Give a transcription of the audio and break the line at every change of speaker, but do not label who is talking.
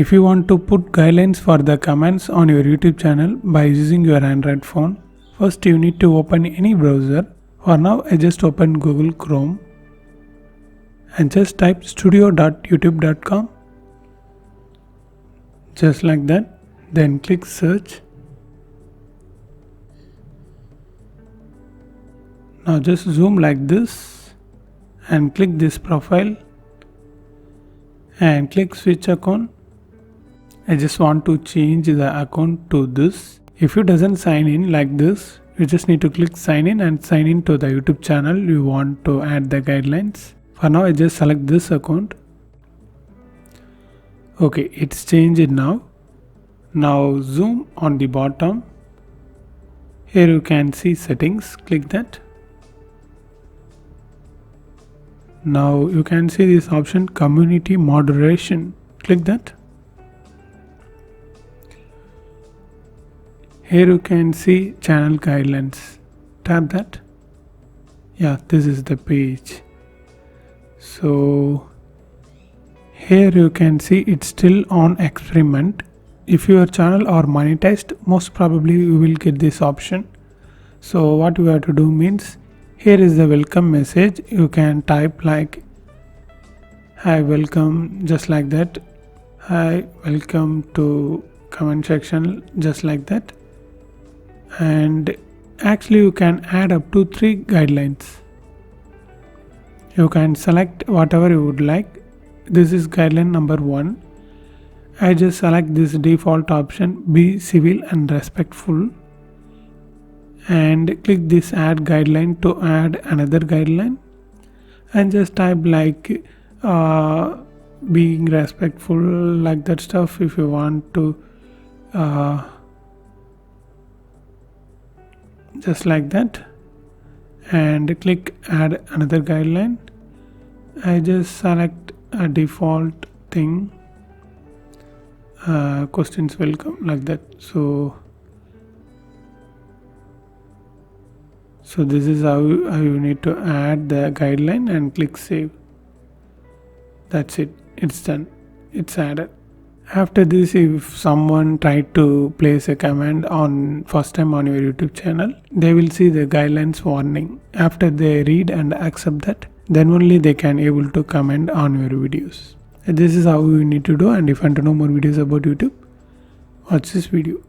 If you want to put guidelines for the comments on your YouTube channel by using your Android phone, first you need to open any browser. For now I just open Google Chrome and just type studio.youtube.com, just like that. Then click search. Now just zoom like this and click this profile and click switch account. I just want to change the account to this. If you doesn't sign in like this, you just need to click sign in and sign in to the YouTube channel you want to add the guidelines. For now I just select this account. Okay, it's changed now. Now zoom on the bottom. Here you can see settings, click that. Now you can see this option community moderation, click that. Here you can see channel guidelines, tap that. Yeah, this is the page. So here you can see it's still on experiment. If your channel are monetized, most probably you will get this option. So what you have to do means, here is the welcome message. You can type like hi, welcome, just like that. Hi, welcome to comment section, just like that. And actually you can add up to 3 guidelines. You can select whatever you would like. This is guideline number 1. I just select this default option, be civil and respectful, and click this add guideline to add another guideline, and just type like being respectful, like that stuff. If you want to just like that, and click add another guideline. I just select a default thing, questions welcome, like that. So this is how you need to add the guideline and click save. That's it, it's done, it's added. After this, if someone tried to place a comment on first time on your YouTube channel, they will see the guidelines warning. After they read and accept that, then only they can able to comment on your videos. This is how you need to do, and if you want to know more videos about YouTube, watch this video.